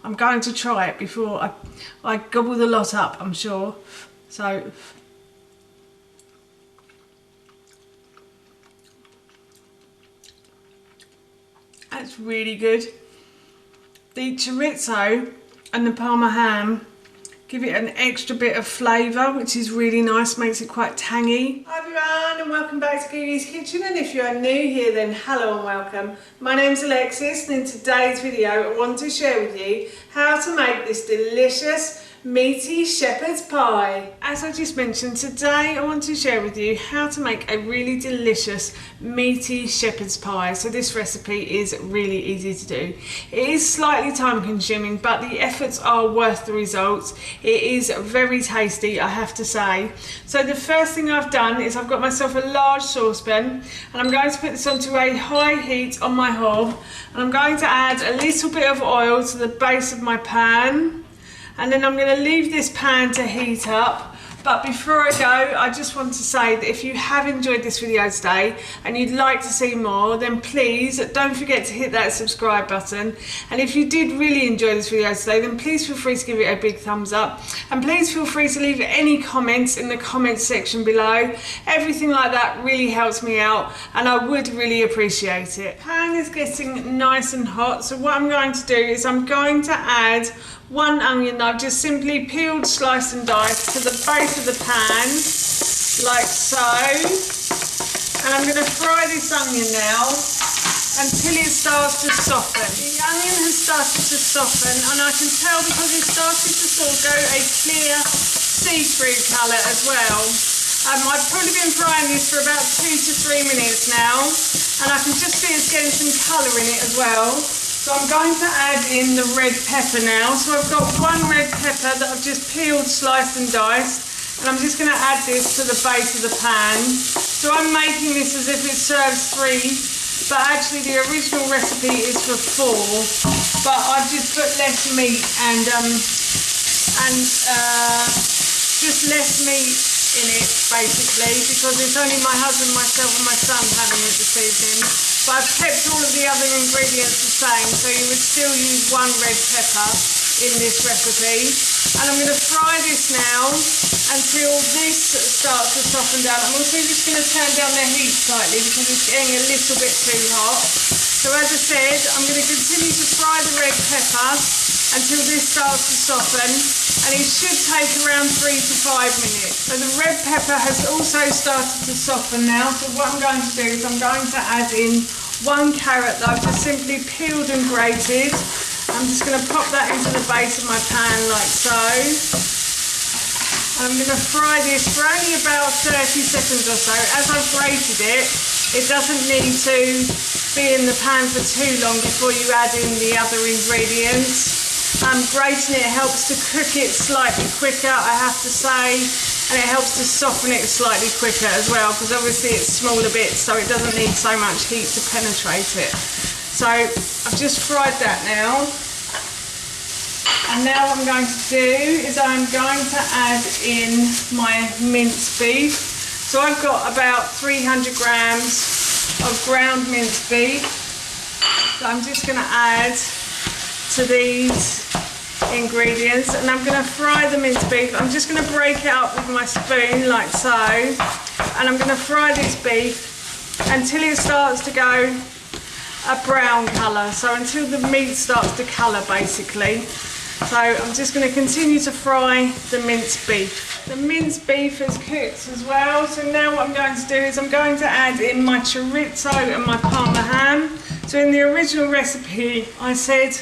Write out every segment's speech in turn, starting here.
I'm going to try it before I gobble the lot up, I'm sure. So that's really good. The chorizo and the Parma ham give it an extra bit of flavour, which is really nice, makes it quite tangy. Hi everyone and welcome back to Gigi's Kitchen, and if you are new here then hello and welcome. My name's Alexis, and in today's video I want to share with you how to make this delicious meaty shepherd's pie. As I just mentioned, today I want to share with you how to make a really delicious meaty shepherd's pie. So this recipe is really easy to do. It is slightly time consuming, but the efforts are worth the results. It is very tasty, I have to say. So the first thing I've done is I've got myself a large saucepan, and I'm going to put this onto a high heat on my hob, and I'm going to add a little bit of oil to the base of my pan. And then I'm going to leave this pan to heat up. But before I go, I just want to say that if you have enjoyed this video today and you'd like to see more, then please don't forget to hit that subscribe button. And if you did really enjoy this video today, then please feel free to give it a big thumbs up. And please feel free to leave any comments in the comments section below. Everything like that really helps me out, and I would really appreciate it. Pan is getting nice and hot, so what I'm going to do is I'm going to add 1 onion that I've just simply peeled, sliced and diced to the base of the pan, like so. And I'm going to fry this onion now until it starts to soften. The onion has started to soften, and I can tell because it started to sort of go a clear see-through colour as well. I've probably been frying this for about 2 to 3 minutes now, and I can just see it's getting some colour in it as well. So I'm going to add in the red pepper now. So I've got 1 red pepper that I've just peeled, sliced and diced, and I'm just going to add this to the base of the pan. So I'm making this as if it serves 3, but actually the original recipe is for 4. But I've just put less meat and just less meat in it basically, because it's only my husband, myself and my son having it this evening. But I've kept all of the other ingredients the same, so you would still use 1 red pepper in this recipe. And I'm going to fry this now until this starts to soften down. I'm also just going to turn down the heat slightly because it's getting a little bit too hot. So as I said, I'm going to continue to fry the red pepper until this starts to soften, and it should take around 3 to 5 minutes. So the red pepper has also started to soften now, so what I'm going to do is I'm going to add in 1 carrot that I've just simply peeled and grated. I'm just going to pop that into the base of my pan like so. I'm going to fry this for only about 30 seconds or so. As I've grated it, it doesn't need to be in the pan for too long before you add in the other ingredients. Grating it helps to cook it slightly quicker, I have to say, and it helps to soften it slightly quicker as well, because obviously it's smaller bits, so it doesn't need so much heat to penetrate it. So I've just fried that now, and now what I'm going to do is I'm going to add in my minced beef. So I've got about 300 grams of ground minced beef, so I'm just going to add to these ingredients, and I'm going to fry the minced beef. I'm just going to break it up with my spoon like so, and I'm going to fry this beef until it starts to go a brown colour, so until the meat starts to colour basically. So I'm just going to continue to fry the minced beef. The minced beef is cooked as well, so now what I'm going to do is I'm going to add in my chorizo and my Parma ham. So in the original recipe I said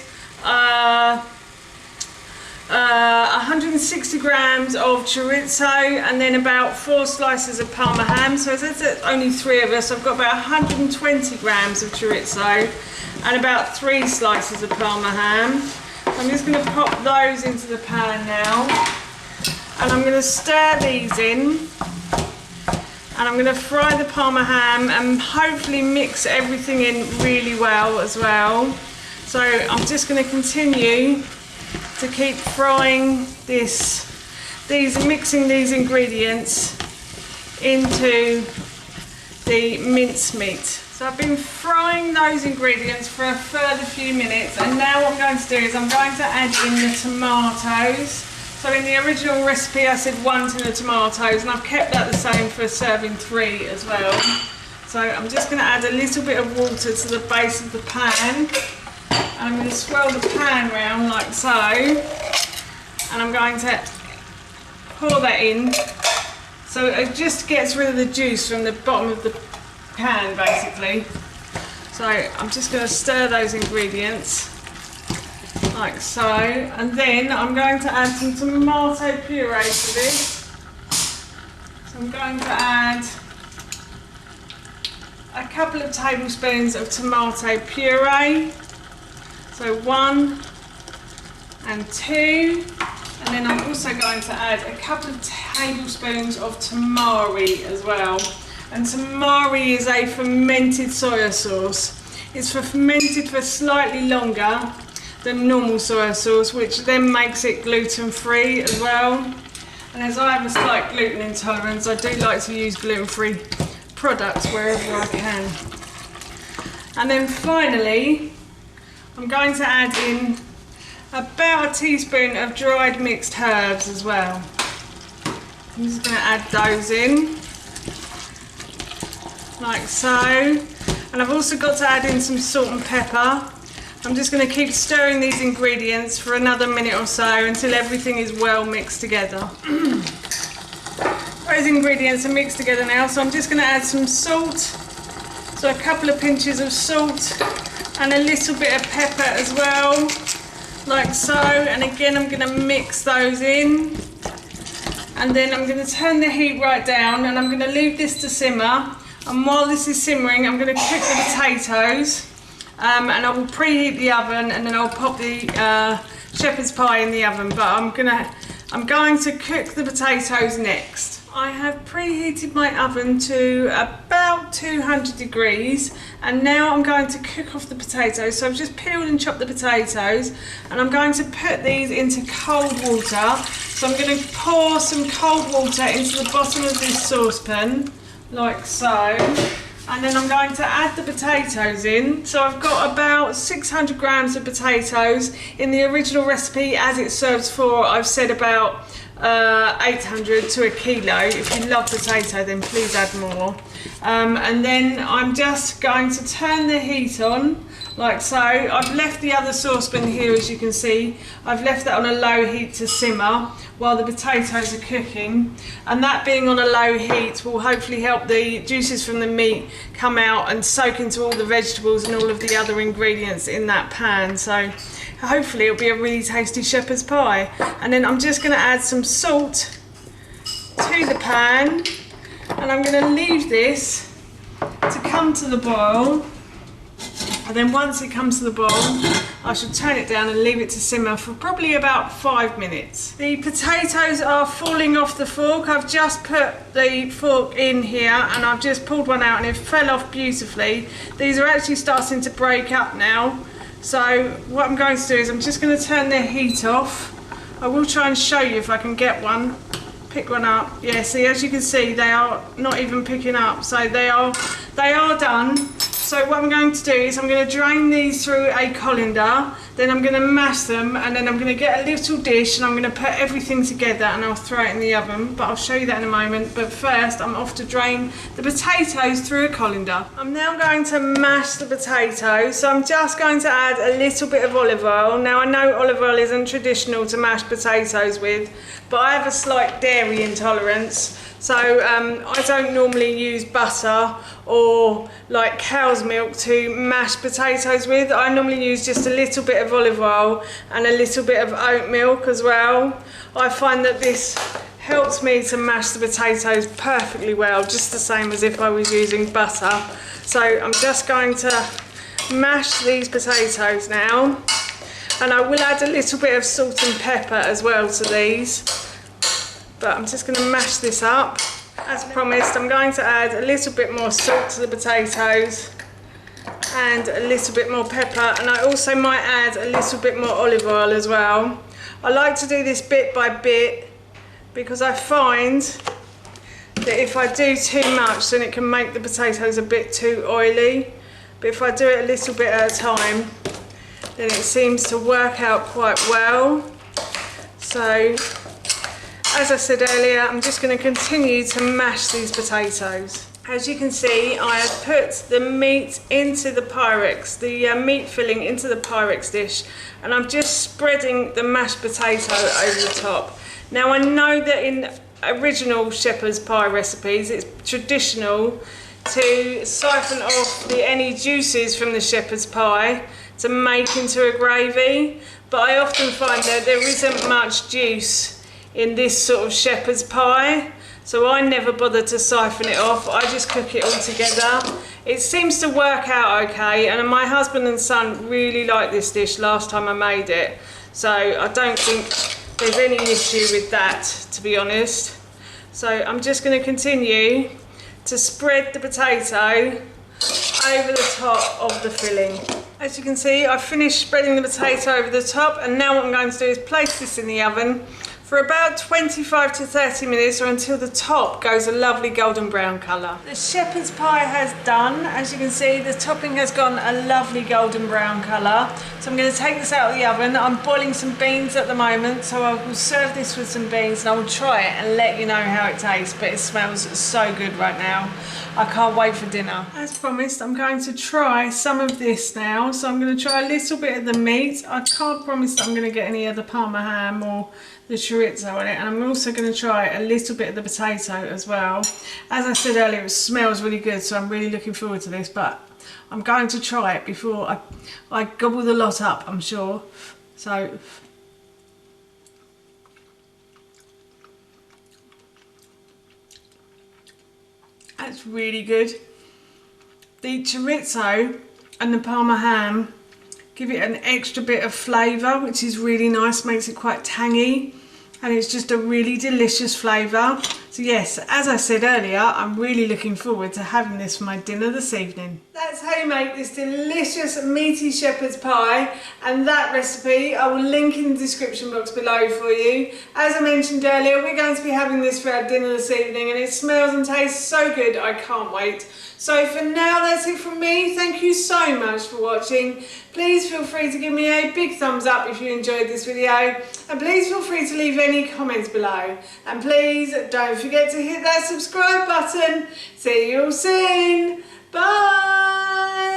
160 grams of chorizo and then about 4 slices of Parma ham. So as it's only 3 of us, I've got about 120 grams of chorizo and about 3 slices of Parma ham. So I'm just going to pop those into the pan now, and I'm going to stir these in, and I'm going to fry the Parma ham and hopefully mix everything in really well as well. So I'm just going to continue to keep frying mixing these ingredients into the mincemeat. So I've been frying those ingredients for a further few minutes, and now what I'm going to do is I'm going to add in the tomatoes. So in the original recipe I said 1 tin of tomatoes, and I've kept that the same for serving 3 as well. So I'm just going to add a little bit of water to the base of the pan, and I'm going to swirl the pan round like so, and I'm going to pour that in so it just gets rid of the juice from the bottom of the pan basically. So I'm just going to stir those ingredients like so, and then I'm going to add some tomato puree to this. So I'm going to add a couple of tablespoons of tomato puree, so 1 and 2, and then I'm also going to add a couple of tablespoons of tamari as well. And tamari is a fermented soya sauce. It's fermented for slightly longer than normal soya sauce, which then makes it gluten-free as well. And as I have a slight gluten intolerance, I do like to use gluten-free products wherever I can. And then finally, I'm going to add in about a teaspoon of dried mixed herbs as well. I'm just going to add those in like so, and I've also got to add in some salt and pepper. I'm just going to keep stirring these ingredients for another minute or so until everything is well mixed together. Those ingredients are mixed together now, so I'm just going to add some salt, so a couple of pinches of salt and a little bit of pepper as well, like so, and again I'm going to mix those in, and then I'm going to turn the heat right down and I'm going to leave this to simmer. And while this is simmering, I'm going to cook the potatoes, and I will preheat the oven, and then I'll pop the shepherd's pie in the oven. But I'm going to cook the potatoes next. I have preheated my oven to about 200 degrees, and now I'm going to cook off the potatoes. So I've just peeled and chopped the potatoes, and I'm going to put these into cold water. So I'm going to pour some cold water into the bottom of this saucepan, like so, and then I'm going to add the potatoes in. So I've got about 600 grams of potatoes. In the original recipe, as it serves 4, I've said about 800 to a kilo. If you love potato, then please add more. And then I'm just going to turn the heat on like so. I've left the other saucepan here, as you can see. I've left that on a low heat to simmer while the potatoes are cooking, and that being on a low heat will hopefully help the juices from the meat come out and soak into all the vegetables and all of the other ingredients in that pan. So hopefully it'll be a really tasty shepherd's pie. And then I'm just going to add some salt to the pan, and I'm going to leave this to come to the boil. And then once it comes to the boil, I should turn it down and leave it to simmer for probably about 5 minutes. The potatoes are falling off the fork. I've just put the fork in here and I've just pulled one out and it fell off beautifully. These are actually starting to break up now. So what I'm going to do is I'm just going to turn the heat off. I will try and show you if I can get one. Pick one up. Yeah, see, as you can see, they are not even picking up. So they are done. So what I'm going to do is I'm going to drain these through a colander, then I'm going to mash them, and then I'm going to get a little dish and I'm going to put everything together and I'll throw it in the oven, but I'll show you that in a moment. But first I'm off to drain the potatoes through a colander. I'm now going to mash the potatoes, so I'm just going to add a little bit of olive oil. Now I know olive oil isn't traditional to mash potatoes with, but I have a slight dairy intolerance. So I don't normally use butter or like cow's milk to mash potatoes with. I normally use just a little bit of olive oil and a little bit of oat milk as well. I find that this helps me to mash the potatoes perfectly well, just the same as if I was using butter. So I'm just going to mash these potatoes now, and I will add a little bit of salt and pepper as well to these. But I'm just going to mash this up. As promised, I'm going to add a little bit more salt to the potatoes and a little bit more pepper, and I also might add a little bit more olive oil as well. I like to do this bit by bit because I find that if I do too much, then it can make the potatoes a bit too oily. But if I do it a little bit at a time, then it seems to work out quite well. So, as I said earlier, I'm just going to continue to mash these potatoes. As you can see, I have put the meat into the Pyrex, the meat filling into the Pyrex dish, and I'm just spreading the mashed potato over the top. Now I know that in original shepherd's pie recipes, it's traditional to siphon off any juices from the shepherd's pie to make into a gravy, but I often find that there isn't much juice in this sort of shepherd's pie. So I never bother to siphon it off, I just cook it all together. It seems to work out okay, and my husband and son really liked this dish last time I made it. So I don't think there's any issue with that, to be honest. So I'm just going to continue to spread the potato over the top of the filling. As you can see, I've finished spreading the potato over the top, and now what I'm going to do is place this in the oven for about 25 to 30 minutes, or until the top goes a lovely golden brown colour. The shepherd's pie has done. As you can see, the topping has gone a lovely golden brown colour. So I'm going to take this out of the oven. I'm boiling some beans at the moment, so I will serve this with some beans and I will try it and let you know how it tastes, but it smells so good right now. I can't wait for dinner. As promised, I'm going to try some of this now. So I'm going to try a little bit of the meat. I can't promise that I'm going to get any of the Parma ham or the chorizo on it, and I'm also going to try a little bit of the potato as well. As I said earlier, it smells really good, so I'm really looking forward to this, but I'm going to try it before I gobble the lot up, I'm sure. So that's really good. The chorizo and the Parma ham give it an extra bit of flavour, which is really nice, makes it quite tangy, and it's just a really delicious flavour. So yes, as I said earlier, I'm really looking forward to having this for my dinner this evening. That's how you make this delicious meaty shepherd's pie, and that recipe I will link in the description box below for you. As I mentioned earlier, we're going to be having this for our dinner this evening, and it smells and tastes so good, I can't wait. So for now, that's it from me. Thank you so much for watching. Please feel free to give me a big thumbs up if you enjoyed this video, and please feel free to leave any comments below, and please don't forget to hit that subscribe button. See you all soon. Bye.